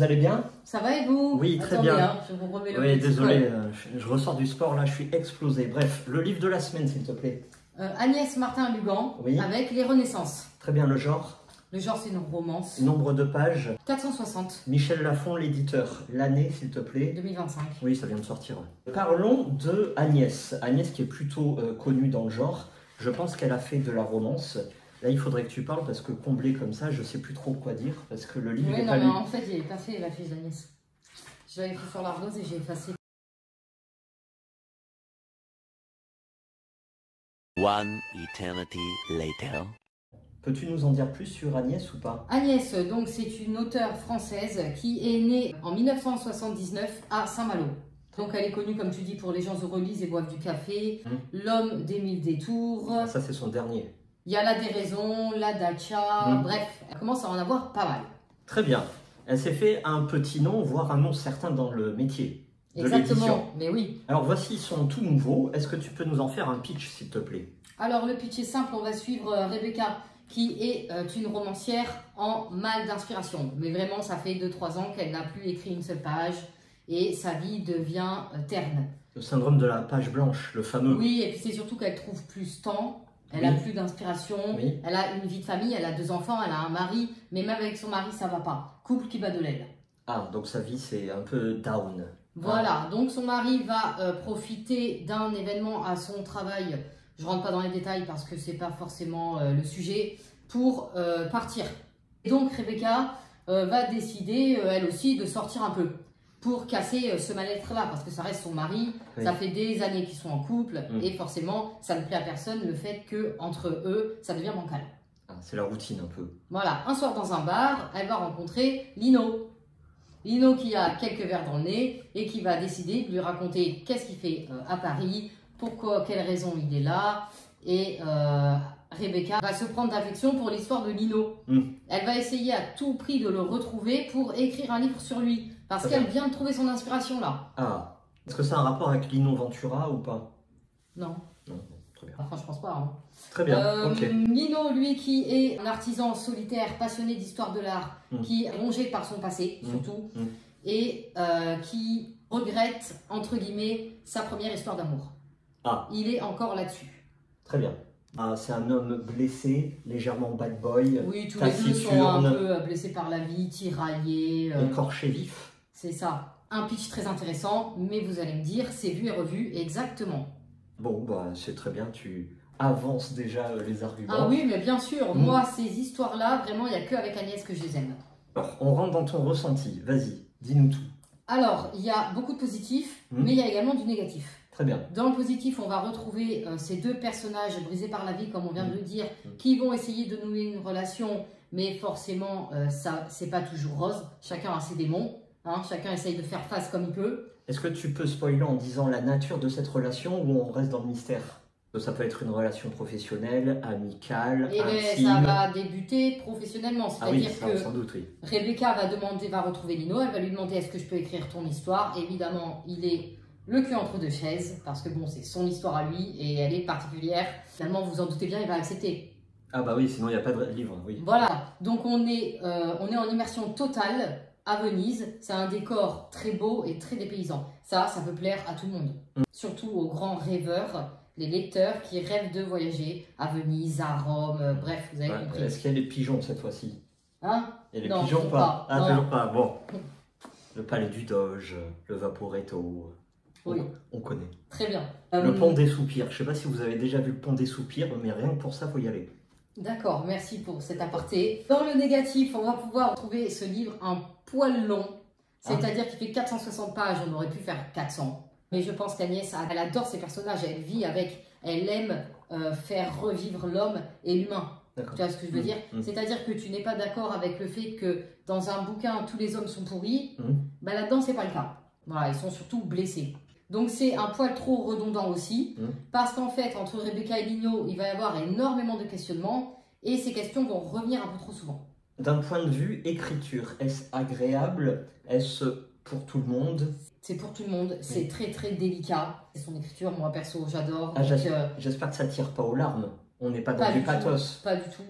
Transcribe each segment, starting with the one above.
allez bien? Ça va et vous? Oui, très Attendez, bien. hein, je vous remets le Oui, petit désolé, col. je ressors du sport, là, je suis explosé. Bref, le livre de la semaine, s'il te plaît. Agnès Martin-Lugan, Oui. avec Les Renaissances. Très bien, le genre. Le genre, c'est une romance. Nombre de pages. 460. Michel Lafon, l'éditeur. L'année, s'il te plaît. 2025. Oui, ça vient de sortir. Parlons de Agnès. Agnès qui est plutôt connue dans le genre. Je pense qu'elle a fait de la romance. Là, il faudrait que tu parles parce que comblé comme ça, je sais plus trop quoi dire parce que le livre Oui, n'est non, pas mais lu. en fait, j'ai pas fait la fiche d'Agnès. Je l'avais fait sur l'ardoise et j'ai effacé. One eternity later. Peux-tu nous en dire plus sur Agnès ou pas? Agnès, donc, c'est une auteure française qui est née en 1979 à Saint-Malo. Donc, elle est connue, comme tu dis, pour Les gens heureux lisent et boivent du café, L'homme des mille détours. Ça, c'est son dernier. Il y a La déraison, La dacha, bref, elle commence à en avoir pas mal. Très bien. Elle s'est fait un petit nom, voire un nom certain dans le métier de l'édition. Exactement, mais oui. Alors voici son tout nouveau. Est-ce que tu peux nous en faire un pitch, s'il te plaît? Alors le pitch est simple, on va suivre Rebecca, qui est une romancière en mal d'inspiration. Mais vraiment, ça fait 2-3 ans qu'elle n'a plus écrit une seule page et sa vie devient terne. Le syndrome de la page blanche, le fameux. Oui, et puis c'est surtout qu'elle trouve plus temps. Elle a plus d'inspiration, elle a une vie de famille, elle a 2 enfants, elle a un mari, mais même avec son mari, ça va pas. Couple qui bat de l'aile. Ah, donc sa vie, c'est un peu down. Voilà, donc son mari va profiter d'un événement à son travail. Je rentre pas dans les détails parce que c'est pas forcément le sujet, pour partir. Et donc Rebecca va décider, elle aussi, de sortir un peu pour casser ce mal-être-là, parce que ça reste son mari, ça fait des années qu'ils sont en couple, et forcément, ça ne plaît à personne le fait que entre eux, ça devient bancal. Ah, c'est la routine un peu. Voilà, un soir dans un bar, elle va rencontrer Lino. Lino qui a quelques verres dans le nez et qui va décider de lui raconter qu'est-ce qu'il fait à Paris, pourquoi, quelle raison il est là, et Rebecca va se prendre d'affection pour l'histoire de Lino. Elle va essayer à tout prix de le retrouver pour écrire un livre sur lui. Parce qu'elle vient de trouver son inspiration là. Ah, est-ce que ça a un rapport avec Lino Ventura ou pas? Non. Non, très bien. Enfin, je pense pas. Hein. Très bien, ok. Lino, lui, qui est un artisan solitaire, passionné d'histoire de l'art, qui est rongé par son passé, surtout, et qui regrette, entre guillemets, sa première histoire d'amour. Ah. Il est encore là-dessus. Très bien. Ah, c'est un homme blessé, légèrement bad boy. Oui, tous les deux sont un peu blessés par la vie, tiraillés. Écorché vif. C'est ça. Un pitch très intéressant, mais vous allez me dire, c'est vu et revu exactement. Bon, bah, c'est très bien, tu avances déjà les arguments. Ah oui, mais bien sûr, moi, ces histoires-là, vraiment, il n'y a que avec Agnès que je les aime. Alors, on rentre dans ton ressenti. Vas-y, dis-nous tout. Alors, il y a beaucoup de positifs, mais il y a également du négatif. Très bien. Dans le positif, on va retrouver ces 2 personnages brisés par la vie, comme on vient de le dire, qui vont essayer de nouer une relation, mais forcément, ça, c'est pas toujours rose. Chacun a ses démons, hein, chacun essaye de faire face comme il peut. Est-ce que tu peux spoiler en disant la nature de cette relation ou on reste dans le mystère? Ça peut être une relation professionnelle, amicale, intime. Ça va débuter professionnellement, c'est-à-dire que sans doute, oui. Rebecca va retrouver Lino, elle va lui demander est-ce que je peux écrire ton histoire. Évidemment, il est le cul entre 2 chaises, parce que bon, c'est son histoire à lui et elle est particulière. Finalement, vous en doutez bien, il va accepter. Ah bah oui, sinon il n'y a pas de livre, oui. Voilà, donc on est en immersion totale à Venise. C'est un décor très beau et très dépaysant. Ça peut plaire à tout le monde. Surtout aux grands rêveurs, les lecteurs qui rêvent de voyager à Venise, à Rome, bref, vous avez compris. Est-ce qu'il y a les pigeons cette fois-ci? Hein? Et les non, pigeons pas. Ah, non. toujours pas, bon. Le palais du Doge, le Vaporetto, oui. On connaît. Très bien. Le pont des soupirs, je ne sais pas si vous avez déjà vu le pont des soupirs, mais rien que pour ça, il faut y aller. D'accord, merci pour cet aparté. Dans le négatif, on va pouvoir trouver ce livre un poil long, c'est-à-dire qu'il fait 460 pages, on aurait pu faire 400. Mais je pense qu'Agnès, elle adore ses personnages, elle vit avec, elle aime faire revivre l'homme et l'humain. Tu vois ce que je veux dire? C'est-à-dire que tu n'es pas d'accord avec le fait que dans un bouquin, tous les hommes sont pourris, bah là-dedans, c'est pas le cas. Voilà, ils sont surtout blessés. Donc c'est un poil trop redondant aussi, parce qu'en fait, entre Rebecca et Lino, il va y avoir énormément de questionnements, et ces questions vont revenir un peu trop souvent. D'un point de vue écriture, est-ce agréable? Est-ce pour tout le monde? C'est pour tout le monde, c'est très très délicat. C'est son écriture, moi perso, j'adore. Ah, j'espère que ça tire pas aux larmes. On n'est pas Pas dans du du tout. pathos. Pas du tout.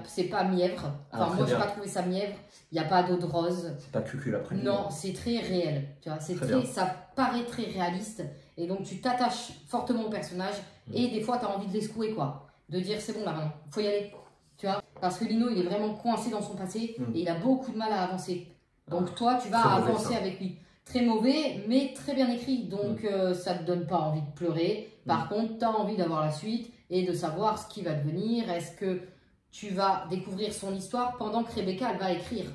C'est pas mièvre. Ah, Enfin, très moi, j'ai bien. pas trouvé ça mièvre. Il n'y a pas d'eau de rose. C'est pas cucul après. Non, c'est très réel. Tu vois, Très bien. ça paraît très réaliste. Et donc, tu t'attaches fortement au personnage. Et des fois, tu as envie de les secouer, quoi. De dire, c'est bon, là, maintenant, faut y aller. Tu vois, parce que Lino, il est vraiment coincé dans son passé. Et il a beaucoup de mal à avancer. Donc, toi, tu vas très mauvais, avancer ça. avec lui. Très mauvais, mais très bien écrit. Donc, ça te donne pas envie de pleurer. Par contre, tu as envie d'avoir la suite et de savoir ce qui va devenir. Est-ce que tu vas découvrir son histoire pendant que Rebecca, elle va écrire.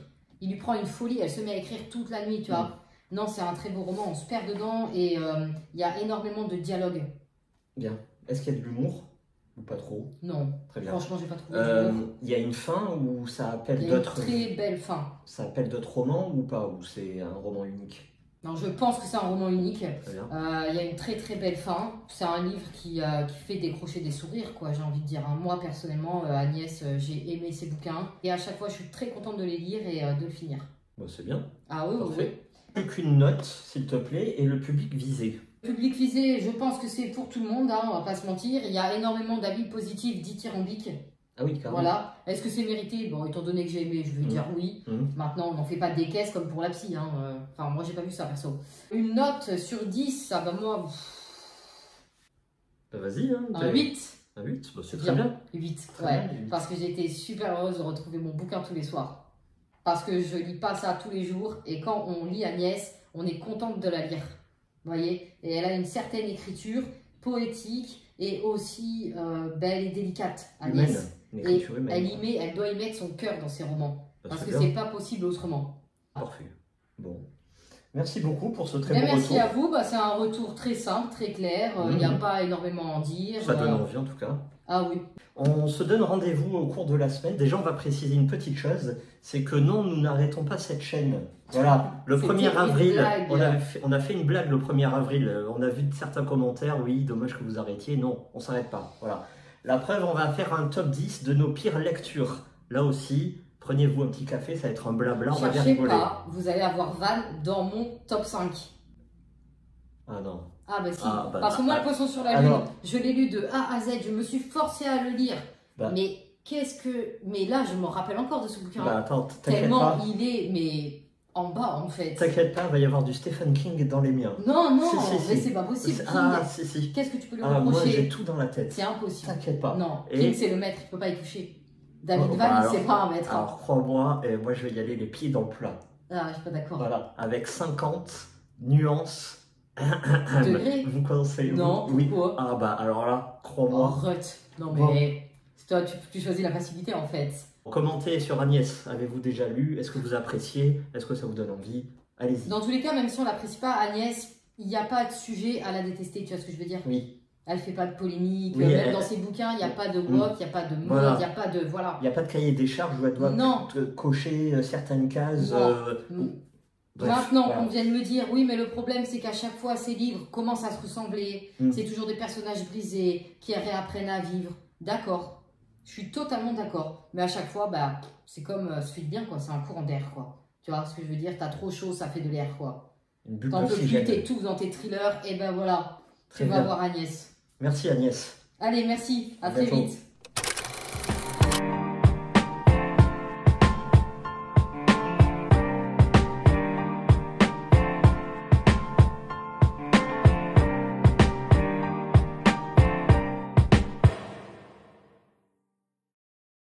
Il lui prend une folie, elle se met à écrire toute la nuit, tu vois. Non, c'est un très beau roman, on se perd dedans et il y a énormément de dialogue. Bien. Est-ce qu'il y a de l'humour ou pas trop? Non, Très bien. franchement, j'ai pas trouvé d'humour. Il y a une fin où ça appelle Il y a une d'autres. très belle fin. Ça appelle d'autres romans ou pas? Ou c'est un roman unique? Non, je pense que c'est un roman unique. Très bien. Il y a une très très belle fin. C'est un livre qui fait décrocher des sourires, quoi, j'ai envie de dire. Hein. Moi, personnellement, Agnès, j'ai aimé ses bouquins. Et à chaque fois, je suis très contente de les lire et de le finir. Bon, c'est bien. Ah oui, oui, oui. Parfait. Plus qu'une note, s'il te plaît, et le public visé. Public visé, je pense que c'est pour tout le monde, hein, on va pas se mentir. Il y a énormément d'avis positifs dithyrambiques. Ah oui, carrément. Voilà. Est-ce que c'est mérité? Bon, étant donné que j'ai aimé, je vais dire oui. Maintenant, on n'en fait pas des caisses comme pour la psy. Hein. Enfin, moi, j'ai pas vu ça, perso. Une note sur 10, ça va moi... Bah, vas-y. Hein, Un 8. Un 8, bah, c'est très bien. 8, Très ouais. bien, 8. Parce que j'étais super heureuse de retrouver mon bouquin tous les soirs. Parce que je lis pas ça tous les jours. Et quand on lit Agnès, on est contente de la lire. Vous voyez? Et elle a une certaine écriture poétique et aussi belle et délicate, Agnès. Humaine. Et elle doit y mettre son cœur dans ses romans. Bah, parce c'est que bien. c'est pas possible autrement. Parfait. Bon. Merci beaucoup pour ce très Mais beau merci retour. à vous, bah, c'est un retour très simple, très clair. Il n'y a pas énormément à en dire. Ça donne envie en tout cas. Ah oui. On se donne rendez-vous au cours de la semaine. Déjà, on va préciser une petite chose, c'est que non, nous n'arrêtons pas cette chaîne. Voilà, le C'était 1er une avril, blague. on a fait une blague le 1er avril. On a vu certains commentaires, oui, dommage que vous arrêtiez. Non, on s'arrête pas. Voilà. La preuve, on va faire un top 10 de nos pires lectures. Là aussi, prenez-vous un petit café, ça va être un blabla, on va bien Cherchez rigoler. pas, vous allez avoir Van dans mon top 5. Ah non. Ah bah si, Ah, bah, parce que moi, ah, le poisson sur la ah, lune, non. je l'ai lu de A à Z, je me suis forcée à le lire. Bah. Mais mais là, je me rappelle encore de ce bouquin. Bah attends, t'inquiète Tellement pas. il est, mais en bas en fait. T'inquiète pas, il va y avoir du Stephen King dans les miens. Non, non, Si, mais si. c'est pas possible. Ah, King, si. qu'est-ce que tu peux lui Ah, moi j'ai reprocher? tout dans la tête. C'est impossible. T'inquiète pas. Non, Et- King c'est le maître, il peut pas y toucher. David Oh, Van, bah, c'est pas un maître. hein. Alors crois-moi, moi je vais y aller les pieds dans le plat. Ah, je suis pas d'accord. Voilà, avec 50 nuances. Degrés? Vous connaissez? Non, oui. pourquoi? Ah bah alors là, crois-moi. Arrête. Non Bon. mais toi tu choisis la facilité en fait. Commentez sur Agnès. Avez-vous déjà lu? Est-ce que vous appréciez? Est-ce que ça vous donne envie? Allez-y. Dans tous les cas, même si on l'apprécie pas, Agnès, il n'y a pas de sujet à la détester, tu vois ce que je veux dire? Oui. Elle fait pas de polémique, Oui, même elle- dans ses bouquins, il n'y a pas de woke, il n'y a pas de mode, il Voilà. n'y a pas de... Voilà. Il n'y a pas de cahier des charges où elle doit Non. cocher certaines cases. Non. Bref, Maintenant voilà. qu'on vient de me dire, oui, mais le problème c'est qu'à chaque fois ces livres commencent à se ressembler, Mm. c'est toujours des personnages brisés qui réapprennent à vivre. D'accord, je suis totalement d'accord. Mais à chaque fois, bah, c'est comme se fait bien, quoi. C'est un courant d'air, quoi. Tu vois ce que je veux dire? T'as trop chaud, ça fait de l'air, quoi. Une bulle T'en peux plus, d'oxygène. t'étouffes dans tes thrillers, et ben voilà, Très tu vas bien. voir Agnès. Merci Agnès. Allez, merci, à À très bientôt. vite.